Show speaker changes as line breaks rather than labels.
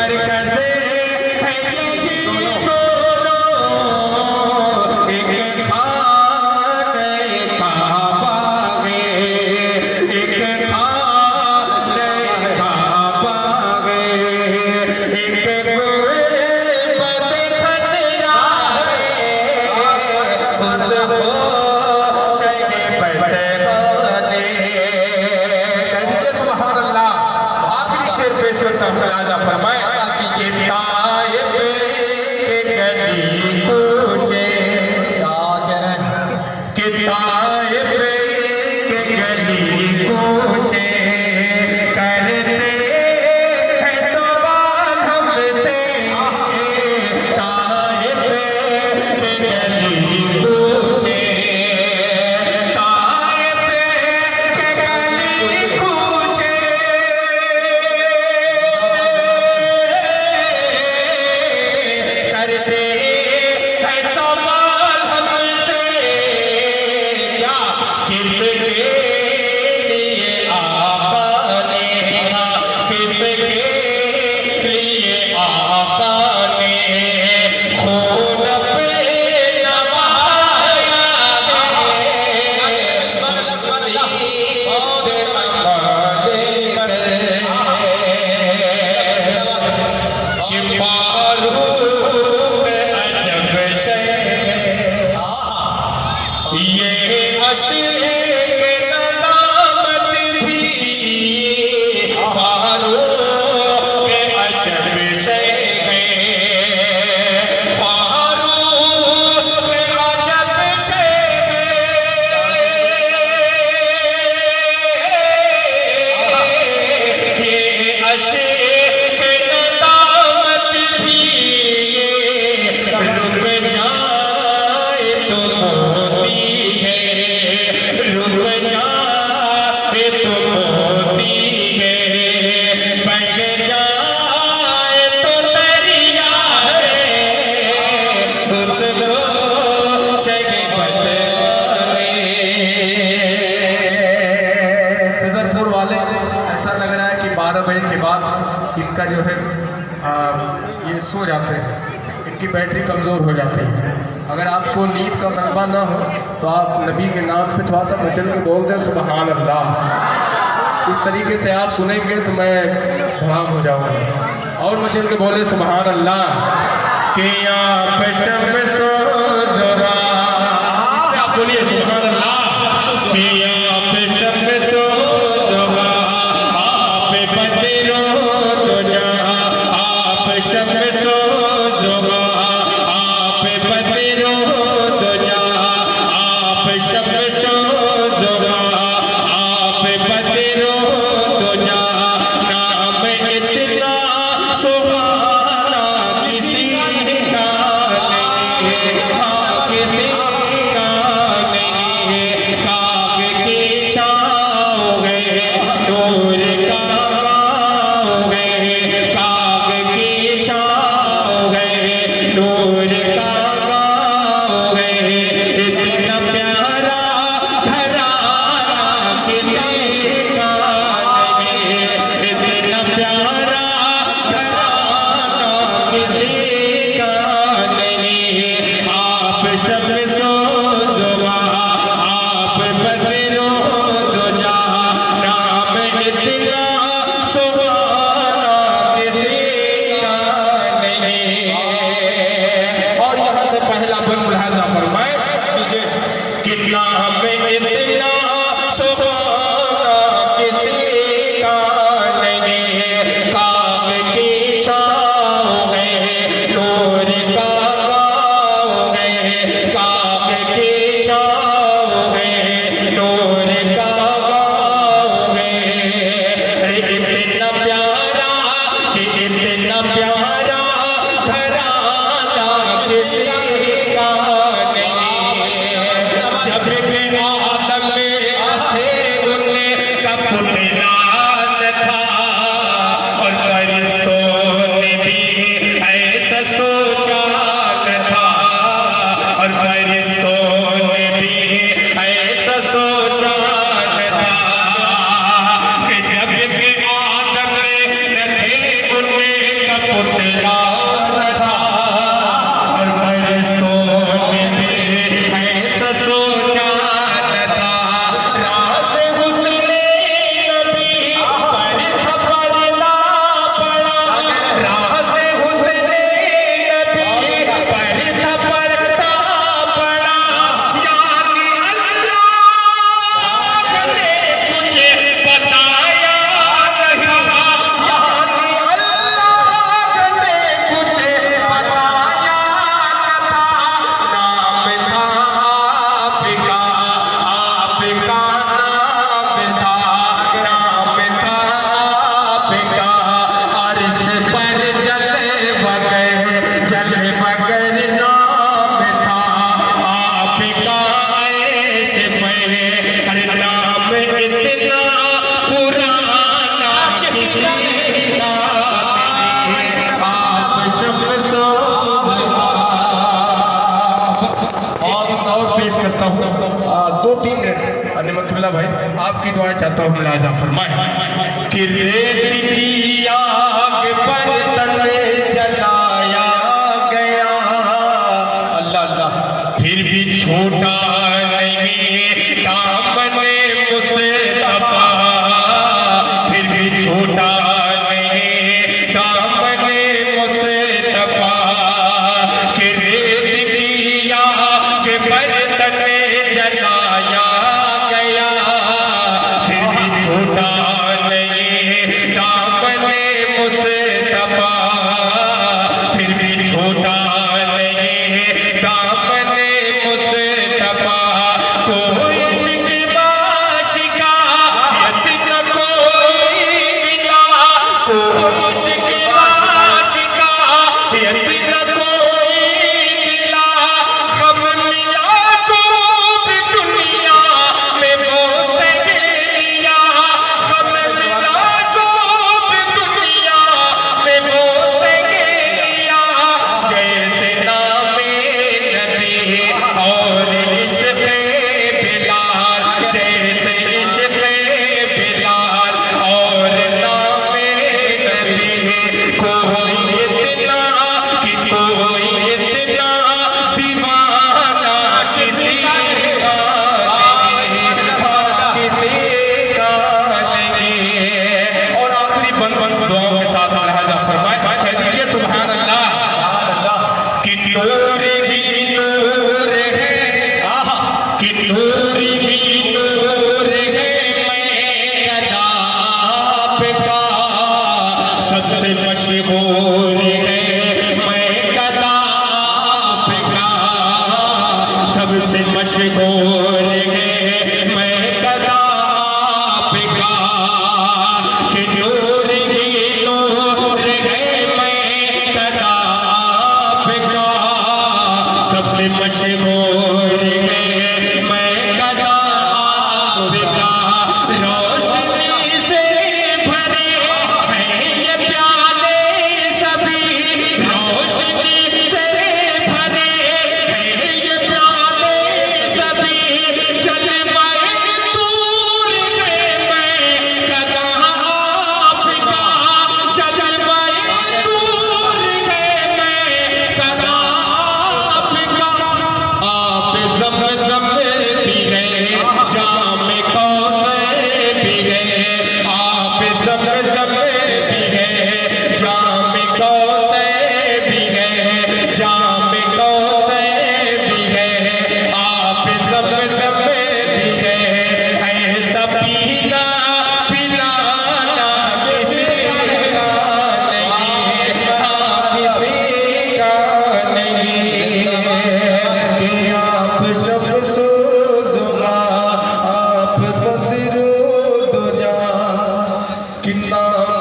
मरकज़ है यही दोनों, एक खाने काबा है, एक खाने काबा है, एक गुर्बत खसरा है, उसको पेश करता हूँ तलाजा फरमाए कि ताइब के गली कूचे, क्या कह रहे हैं कि ताइब के गली कूचे करते हैं सवाल हमसे, ताइब के गली कूचे, ताइब के गली कूचे करते हैं सवाल हमसे, क्या किसके लिए आका ने, किसके लिए आका ने खून पे नवाया कि फारूक अजब शे ये अशीक नदामत भी, फारूक अजब शे फारूक अजब शे, ये अशीक नदामत भी रुक जाए तो मोती है, रुक जाए तो मोती है, बन जाए तो दरिया है, उसको शरीबत
खिजरपुर वाले ऐसा लग रहा है कि 12 बजे के बाद इनका जो है ये सो जाते हैं, इनकी बैटरी कमज़ोर हो जाती है। अगर आपको नींद का गलबा ना हो तो आप नबी के नाम पे थोड़ा सा मचल के बोल दें सुबहान अल्लाह। इस तरीके से आप सुनेंगे तो मैं धड़ाम हो जाऊँगा। और मचल के बोले सुबहान अल्लाह
कि आप शम्सो ज़ुरा,
आप बोलिए सुबहान अल्लाह
कि आप शम्सो ज़ुरा, आप बदरो दुजा, आप शम्सो ज़ुरा, आप बदरो दुजा, आप शम्सो ज़ुरा, आप बदरो दुजा, नाम इतना सुहाना किसी का नहीं, हाँ किसी का नहीं,
अब्दुल्ला भाई आपकी दुआएं चाहता हूँ मुलाजा फरमाए
कि रेत की आग बर्तन में जलाया गया,
अल्लाह अल्लाह।
फिर भी छोटा नहीं दामने मुस्तफा, फिर भी छोटा नहीं दामने मुस्तफा, कि रेत की आग बर्तन में जलाया गया, फिर भी छोटा नहीं दामने मुस्तफा, फिर भी छोटा नहीं दामने मुस्तफा, कोई शिकवा शिकायत न कोई गिला, कोई शिकवा शिकायत न कोई गिला, गम मिला जो भी दुनिया में वो सह लिया, गम मिला जो भी दुनिया में वो सह लिया, जैसे नामे नबी और इश्क़े बिलाल, जैसे इश्क़े बिलाल और नामे नबी, कोई इतना कि कोई इतना दीवाना किसी का नहीं, किसी का नहीं। और आखिरी बंद दुआओं के साथ लिहाजा फरमाए, कह दीजिए सुभान अल्लाह, कि नूर ही नूर है, कि नूर ही नूर है, मैं अदा आपका सबसे मशहूर है, मैं अदा आपका सबसे मशहूर है, मैं अदा आपका, कि नूर ही नूर है, मैं अदा आपका सबसे मशहूर है, मैं अदा आपका, रोशनी से भरे हैं ये प्याले सभी, रोशनी से भरे हैं ये प्याले सभी, जलवाए दूर है मैं अदा आपका, जलवाए दूर है मैं अदा आपका, आप ज़म-ज़म भी गए, जाम कौसर भी गए, आप ज़म-ज़म भी गए, जाम कौसर भी गए, जाम कौसर भी गए, आप ज़म-ज़म भी गए, ऐसा पीना पिलाना किसी का नहीं, किसी का नहीं, कि आप सब सोज़ुमा, आप बदरो दुजा, कि नाम